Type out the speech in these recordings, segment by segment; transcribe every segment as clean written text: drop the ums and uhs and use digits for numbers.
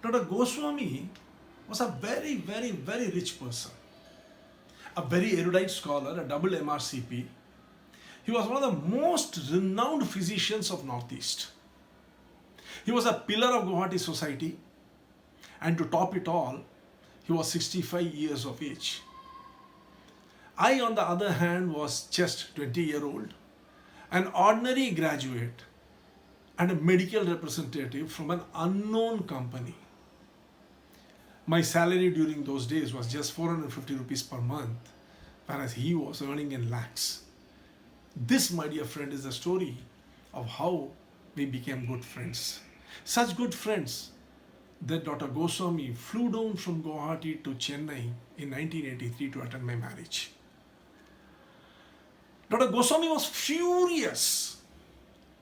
Dr. Goswami was a very, very, very rich person, a very erudite scholar, a double MRCP. He was one of the most renowned physicians of Northeast. He was a pillar of Guwahati society, and to top it all, he was 65 years of age. I, on the other hand, was just 20-year-old, an ordinary graduate and a medical representative from an unknown company. My salary during those days was just 450 rupees per month, whereas he was earning in lakhs. This, my dear friend, is the story of how we became good friends. Such good friends that Dr. Goswami flew down from Guwahati to Chennai in 1983 to attend my marriage. Dr. Goswami was furious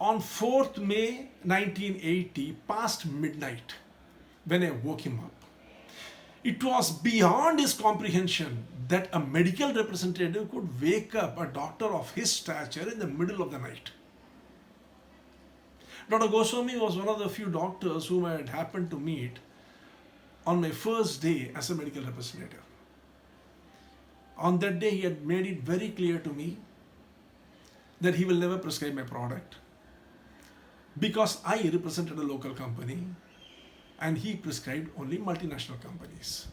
on 4th May 1980 past midnight when I woke him up. It was beyond his comprehension that a medical representative could wake up a doctor of his stature in the middle of the night. Dr. Goswami was one of the few doctors whom I had happened to meet on my first day as a medical representative. On that day, he had made it very clear to me that he will never prescribe my product because I represented a local company and he prescribed only multinational companies.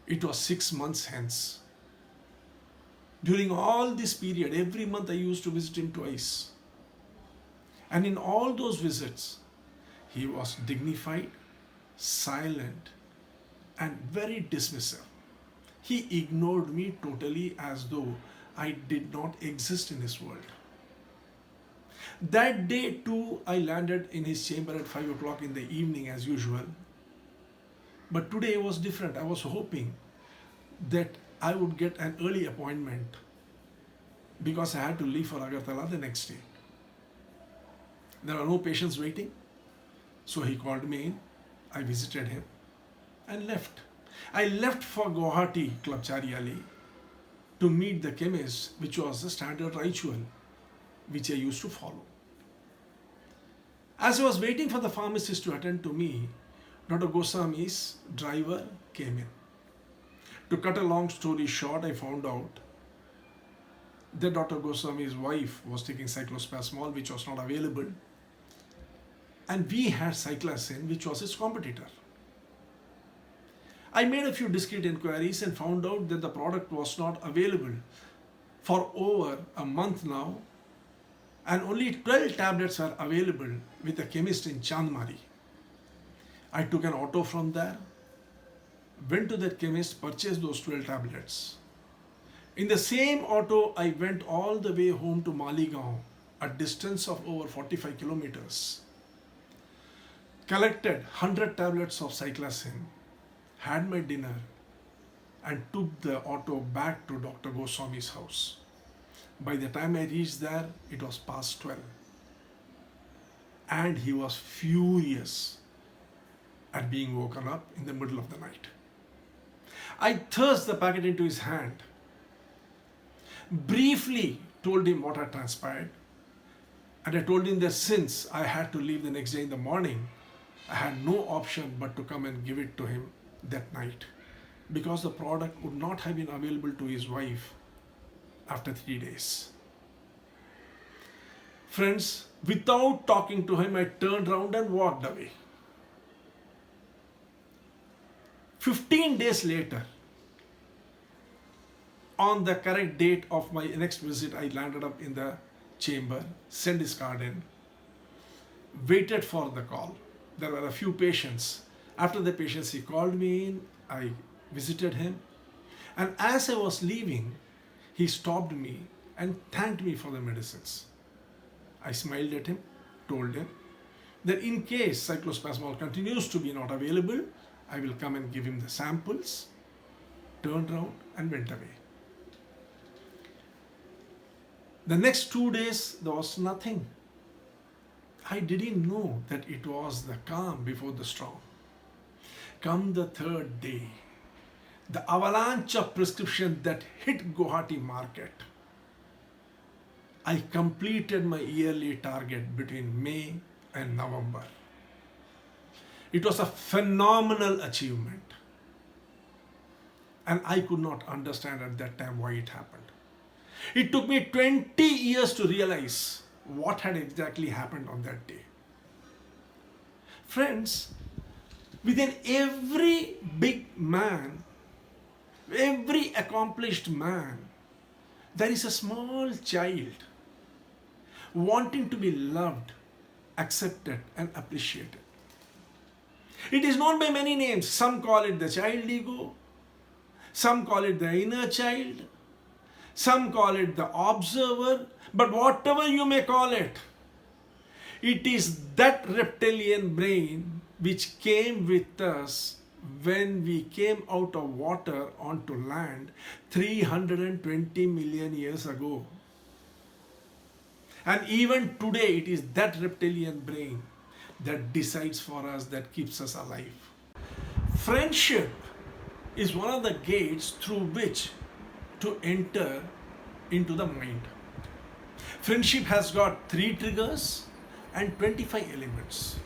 It was 6 months hence. During all this period, every month I used to visit him twice. And in all those visits, he was dignified, silent, and very dismissive. He ignored me totally as though I did not exist in his world. That day too, I landed in his chamber at 5 o'clock in the evening as usual. But today was different. I was hoping that I would get an early appointment because I had to leave for Agartala the next day. There were no patients waiting, so he called me in. I visited him and left. I left for Guwahati Club Chariali to meet the chemist, which was the standard ritual which I used to follow. As I was waiting for the pharmacist to attend to me, Dr. Goswami's driver came in. To cut a long story short, I found out that Dr. Goswami's wife was taking cyclospasmol, which was not available, and we had cyclacin, which was its competitor. I made a few discreet inquiries and found out that the product was not available for over a month now, and only 12 tablets were available with a chemist in Chandmari. I took an auto from there, went to that chemist, purchased those 12 tablets. In the same auto, I went all the way home to Maligaon, a distance of over 45 kilometers, collected 100 tablets of cyclacin, had my dinner, and took the auto back to Dr. Goswami's house. By the time I reached there, it was past 12. And he was furious at being woken up in the middle of the night. I thrust the packet into his hand, briefly told him what had transpired, and I told him that since I had to leave the next day in the morning, I had no option but to come and give it to him that night because the product would not have been available to his wife after 3 days. Friends, without talking to him, I turned around and walked away. 15 days later, on the correct date of my next visit, I landed up in the chamber, sent his card in, waited for the call. There were a few patients. After the patients, he called me in, I visited him, and as I was leaving, he stopped me and thanked me for the medicines. I smiled at him, told him that in case cyclospasmol continues to be not available, I will come and give him the samples, turned around and went away. The next 2 days, there was nothing. I didn't know that it was the calm before the storm. Come the third day, the avalanche of prescription that hit Guwahati market. I completed my yearly target between May and November. It was a phenomenal achievement. And I could not understand at that time why it happened. It took me 20 years to realize what had exactly happened on that day. Friends, within every big man, every accomplished man, there is a small child wanting to be loved, accepted, and appreciated. It is known by many names. Some call it the child ego, some call it the inner child, some call it the observer, but whatever you may call it, it is that reptilian brain which came with us when we came out of water onto land 320 million years ago. And even today, it is that reptilian brain that decides for us, that keeps us alive. Friendship is one of the gates through which to enter into the mind. Friendship has got 3 triggers and 25 elements.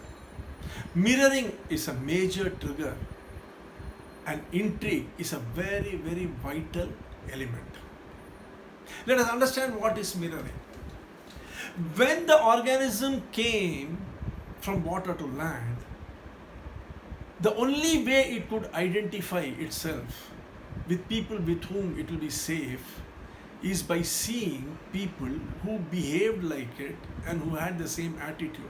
Mirroring is a major trigger, and intrigue is a very, very vital element. Let us understand what is mirroring. When the organism came from water to land, the only way it could identify itself with people with whom it will be safe is by seeing people who behaved like it and who had the same attitude.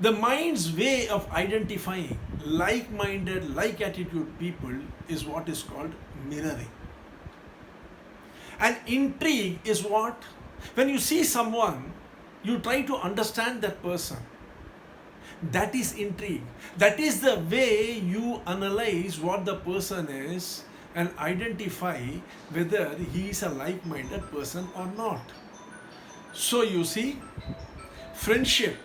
The mind's way of identifying like-minded, like-attitude people is what is called mirroring. And intrigue is what? When you see someone, you try to understand that person. That is intrigue. That is the way you analyze what the person is and identify whether he is a like-minded person or not. So you see, friendship,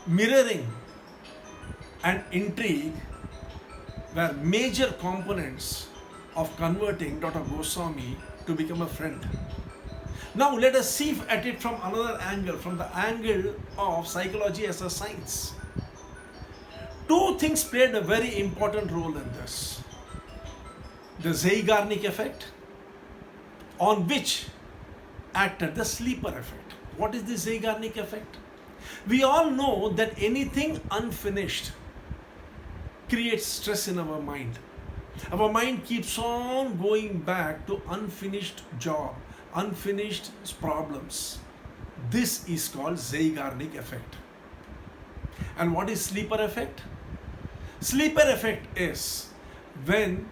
mirroring, and intrigue were major components of converting Dr. Goswami to become a friend. Now let us see at it from another angle, from the angle of psychology as a science. 2 things played a very important role in this. The Zeigarnik effect, on which acted the sleeper effect. What is the Zeigarnik effect? We all know that anything unfinished creates stress in our mind. Our mind keeps on going back to unfinished job, unfinished problems. This is called Zeigarnik effect. And what is sleeper effect? Sleeper effect is when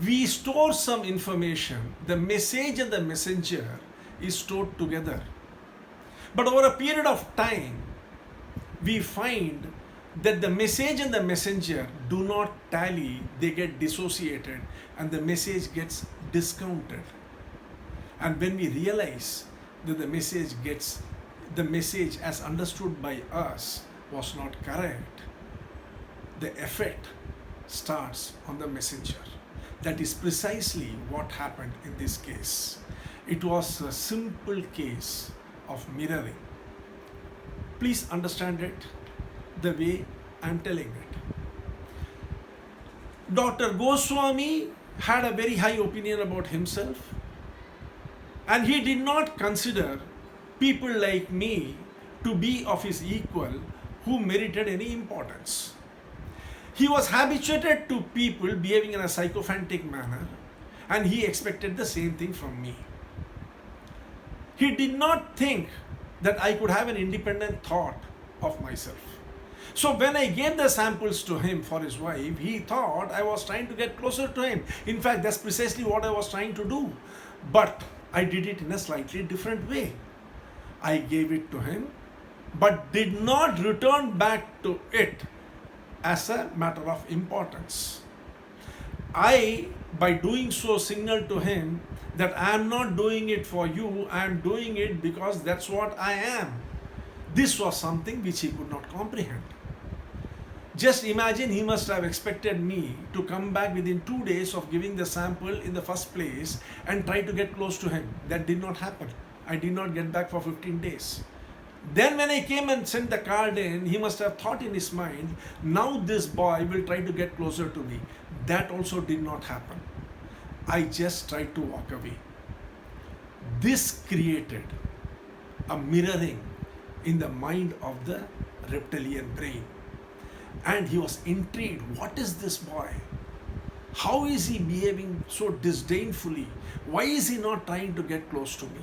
we store some information, the message and the messenger is stored together. But over a period of time, we find that the message and the messenger do not tally, they get dissociated, and the message gets discounted. And when we realize that the message as understood by us was not correct, the effect starts on the messenger. That is precisely what happened in this case. It was a simple case of mirroring. Please understand it the way I am telling it. Dr. Goswami had a very high opinion about himself, and he did not consider people like me to be of his equal who merited any importance. He was habituated to people behaving in a sycophantic manner, and he expected the same thing from me. He did not think that I could have an independent thought of myself. So when I gave the samples to him for his wife, he thought I was trying to get closer to him. In fact, that's precisely what I was trying to do. But I did it in a slightly different way. I gave it to him, but did not return back to it as a matter of importance. I, by doing so, signaled to him that I am not doing it for you, I am doing it because that's what I am. This was something which he could not comprehend. Just imagine, he must have expected me to come back within 2 days of giving the sample in the first place and try to get close to him. That did not happen. I did not get back for 15 days. Then when I came and sent the card in, he must have thought in his mind, now this boy will try to get closer to me. That also did not happen. I just tried to walk away. This created a mirroring in the mind of the reptilian brain. And he was intrigued. What is this boy? How is he behaving so disdainfully? Why is he not trying to get close to me?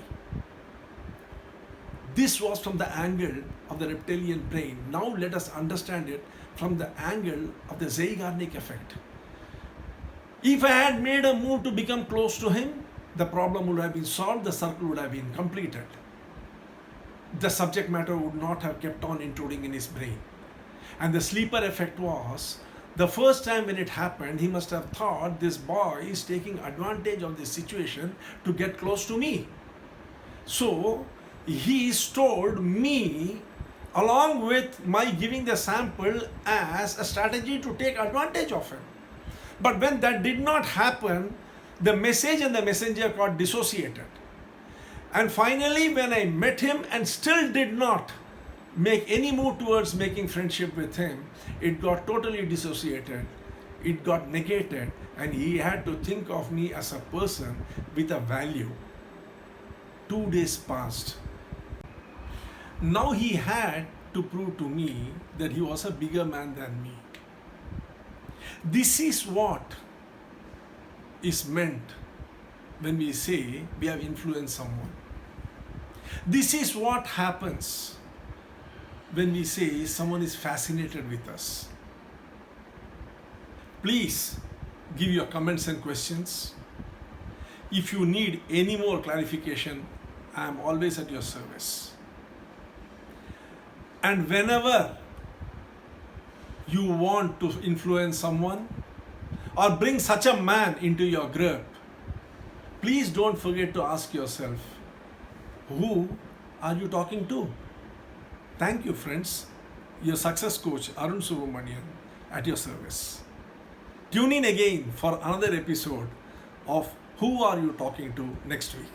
This was from the angle of the reptilian brain. Now let us understand it from the angle of the Zeigarnik effect. If I had made a move to become close to him, the problem would have been solved, the circle would have been completed. The subject matter would not have kept on intruding in his brain. And the sleeper effect was, the first time when it happened, he must have thought this boy is taking advantage of this situation to get close to me. So he stored me along with my giving the sample as a strategy to take advantage of him. But when that did not happen, the message and the messenger got dissociated. And finally, when I met him and still did not make any move towards making friendship with him, it got totally dissociated, it got negated, and he had to think of me as a person with a value. 2 days passed. Now he had to prove to me that he was a bigger man than me. This is what is meant when we say we have influenced someone. This is what happens when we say someone is fascinated with us. Please give your comments and questions. If you need any more clarification, I am always at your service. And whenever you want to influence someone or bring such a man into your grip, please don't forget to ask yourself, who are you talking to? Thank you, friends. Your success coach, Arun Subramanian, at your service. Tune in again for another episode of Who Are You Talking To next week.